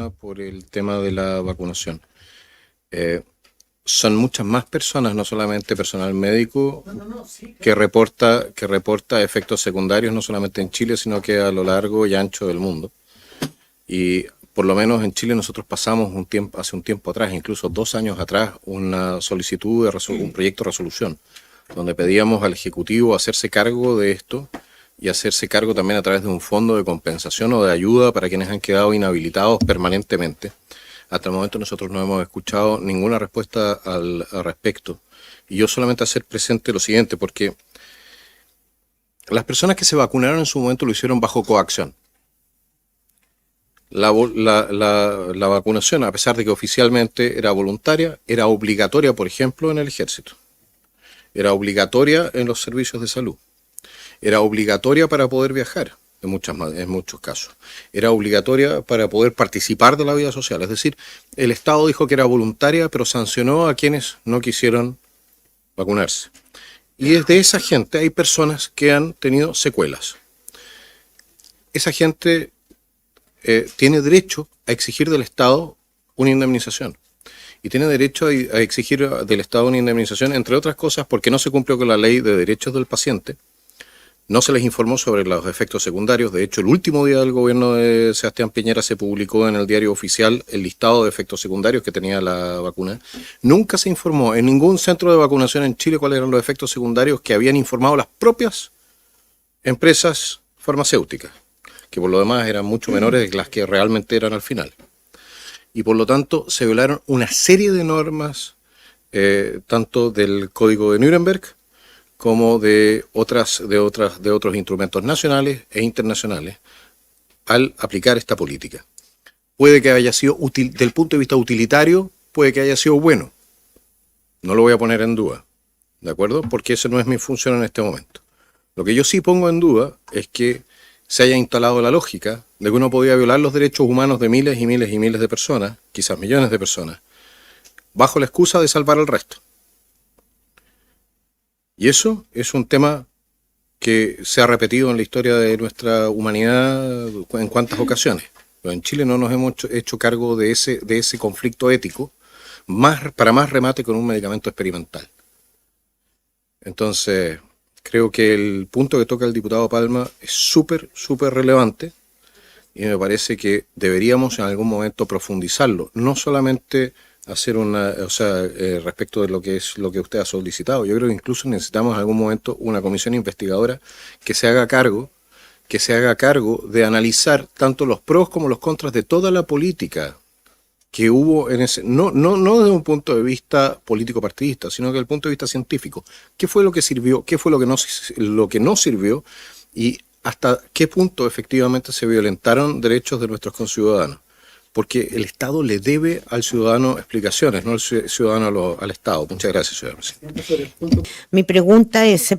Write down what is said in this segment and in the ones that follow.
por el tema de la vacunación. Eh, Son muchas más personas, no solamente personal médico, que reporta efectos secundarios, no solamente en Chile, sino que a lo largo y ancho del mundo. Y por lo menos en Chile nosotros pasamos hace un tiempo atrás, incluso 2 años atrás, una solicitud de un proyecto de resolución, donde pedíamos al Ejecutivo hacerse cargo de esto y hacerse cargo también a través de un fondo de compensación o de ayuda para quienes han quedado inhabilitados permanentemente. Hasta el momento nosotros no hemos escuchado ninguna respuesta al respecto. Y yo solamente hacer presente lo siguiente, porque las personas que se vacunaron en su momento lo hicieron bajo coacción. La vacunación, a pesar de que oficialmente era voluntaria, era obligatoria, por ejemplo, en el ejército. Era obligatoria en los servicios de salud. Era obligatoria para poder viajar, en muchos casos. Era obligatoria para poder participar de la vida social. Es decir, el Estado dijo que era voluntaria, pero sancionó a quienes no quisieron vacunarse. Y desde esa gente hay personas que han tenido secuelas. Esa gente tiene derecho a exigir del Estado una indemnización. Y tiene derecho a exigir del Estado una indemnización, entre otras cosas, porque no se cumplió con la ley de derechos del paciente. No se les informó sobre los efectos secundarios. De hecho, el último día del gobierno de Sebastián Piñera se publicó en el diario oficial el listado de efectos secundarios que tenía la vacuna. Nunca se informó en ningún centro de vacunación en Chile cuáles eran los efectos secundarios que habían informado las propias empresas farmacéuticas, que por lo demás eran mucho menores de las que realmente eran al final. Y por lo tanto se violaron una serie de normas, tanto del Código de Nuremberg como de otros instrumentos nacionales e internacionales al aplicar esta política. Puede que haya sido útil, del punto de vista utilitario, puede que haya sido bueno. No lo voy a poner en duda, ¿de acuerdo? Porque esa no es mi función en este momento. Lo que yo sí pongo en duda es que se haya instalado la lógica de que uno podía violar los derechos humanos de miles y miles y miles de personas, quizás millones de personas, bajo la excusa de salvar al resto. Y eso es un tema que se ha repetido en la historia de nuestra humanidad en cuantas ocasiones. Pero en Chile no nos hemos hecho cargo de ese conflicto ético, para más remate con un medicamento experimental. Entonces, creo que el punto que toca el diputado Palma es súper relevante y me parece que deberíamos en algún momento profundizarlo, no solamente hacer respecto de lo que usted ha solicitado. Yo creo que incluso necesitamos en algún momento una comisión investigadora que se haga cargo de analizar tanto los pros como los contras de toda la política que hubo en ese, no desde un punto de vista político partidista, sino que desde el punto de vista científico. ¿Qué fue lo que sirvió? ¿Qué fue lo que no sirvió? Y hasta qué punto efectivamente se violentaron derechos de nuestros conciudadanos. Porque el Estado le debe al ciudadano explicaciones, no al ciudadano al Estado. Muchas gracias, señor presidente. Mi pregunta es, ¿se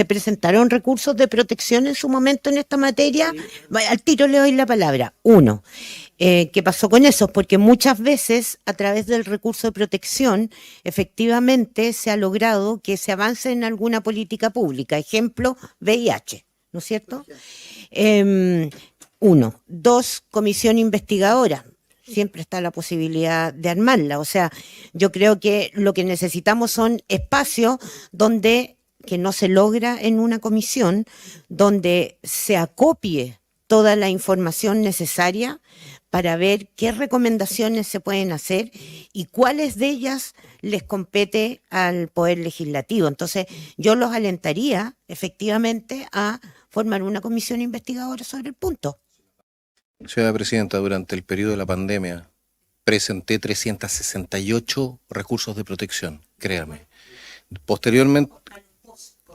presentaron recursos de protección en su momento en esta materia? Al tiro le doy la palabra. Uno, ¿qué pasó con eso? Porque muchas veces a través del recurso de protección efectivamente se ha logrado que se avance en alguna política pública. Ejemplo, VIH, ¿no es cierto? Uno. Dos, comisión investigadora. Siempre está la posibilidad de armarla. O sea, yo creo que lo que necesitamos son espacios que no se logra en una comisión, donde se acopie toda la información necesaria para ver qué recomendaciones se pueden hacer y cuáles de ellas les compete al Poder Legislativo. Entonces, yo los alentaría efectivamente a formar una comisión investigadora sobre el punto. Señora Presidenta, durante el periodo de la pandemia presenté 368 recursos de protección, créame. Posteriormente,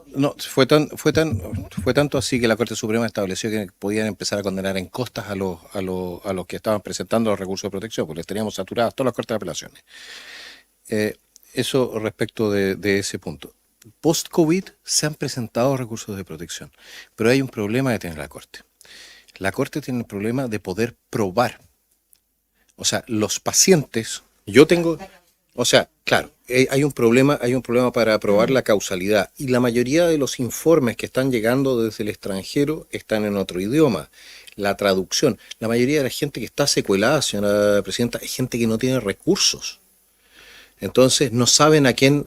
no, fue tanto así que la Corte Suprema estableció que podían empezar a condenar en costas a los que estaban presentando los recursos de protección, porque les teníamos saturadas todas las Cortes de Apelaciones. Eso respecto de ese punto. Post-COVID se han presentado recursos de protección, pero hay un problema que tiene la Corte. La Corte tiene el problema de poder probar. O sea, los pacientes, yo tengo O sea, claro, hay un problema para probar la causalidad y la mayoría de los informes que están llegando desde el extranjero están en otro idioma. La traducción, la mayoría de la gente que está secuelada, señora presidenta, es gente que no tiene recursos. Entonces no saben a quién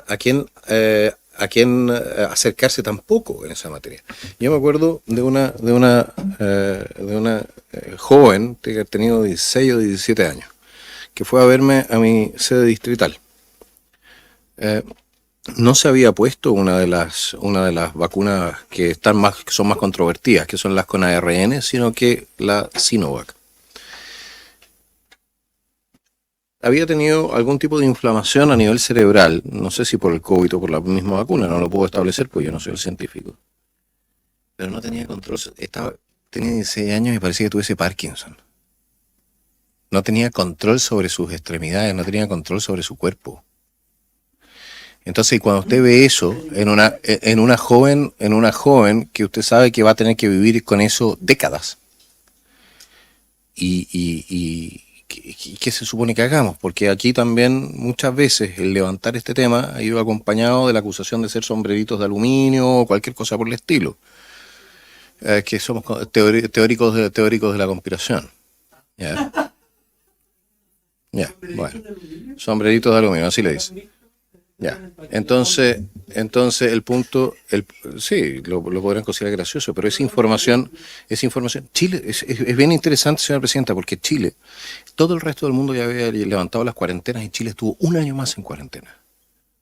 acercarse tampoco en esa materia. Yo me acuerdo de una joven que ha tenido 16 o 17 años, que fue a verme a mi sede distrital. No se había puesto una de las vacunas que son más controvertidas, que son las con ARN, sino que la Sinovac. Había tenido algún tipo de inflamación a nivel cerebral, no sé si por el COVID o por la misma vacuna, no lo puedo establecer porque yo no soy el científico. Pero no tenía control, tenía 16 años y parecía que tuviese Parkinson. No tenía control sobre sus extremidades, no tenía control sobre su cuerpo. Entonces, cuando usted ve eso en una joven que usted sabe que va a tener que vivir con eso décadas, ¿qué se supone que hagamos? Porque aquí también muchas veces el levantar este tema ha ido acompañado de la acusación de ser sombreritos de aluminio o cualquier cosa por el estilo, que somos teóricos de la conspiración. Ya, bueno, sombreritos de aluminio, así le dicen. Ya, entonces el punto, sí, lo podrían considerar gracioso, pero esa información, Chile, es bien interesante, señora presidenta, porque Chile, todo el resto del mundo ya había levantado las cuarentenas y Chile estuvo un año más en cuarentena.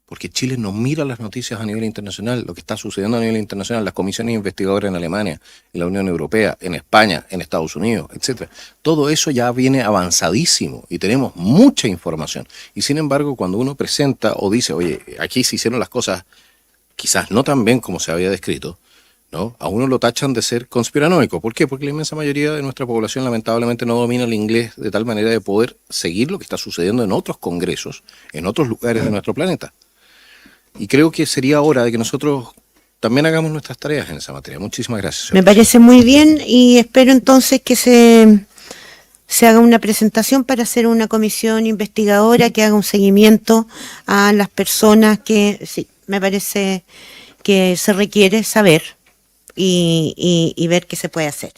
Porque Chile no mira las noticias a nivel internacional, lo que está sucediendo a nivel internacional, las comisiones investigadoras en Alemania, en la Unión Europea, en España, en Estados Unidos, etcétera. Todo eso ya viene avanzadísimo y tenemos mucha información. Y sin embargo, cuando uno presenta o dice, oye, aquí se hicieron las cosas quizás no tan bien como se había descrito, ¿no? A uno lo tachan de ser conspiranoico. ¿Por qué? Porque la inmensa mayoría de nuestra población lamentablemente no domina el inglés de tal manera de poder seguir lo que está sucediendo en otros congresos, en otros lugares de nuestro planeta. Y creo que sería hora de que nosotros también hagamos nuestras tareas en esa materia. Muchísimas gracias. Me parece muy bien y espero entonces que se haga una presentación para hacer una comisión investigadora que haga un seguimiento a las personas que, sí, me parece que se requiere saber y ver qué se puede hacer.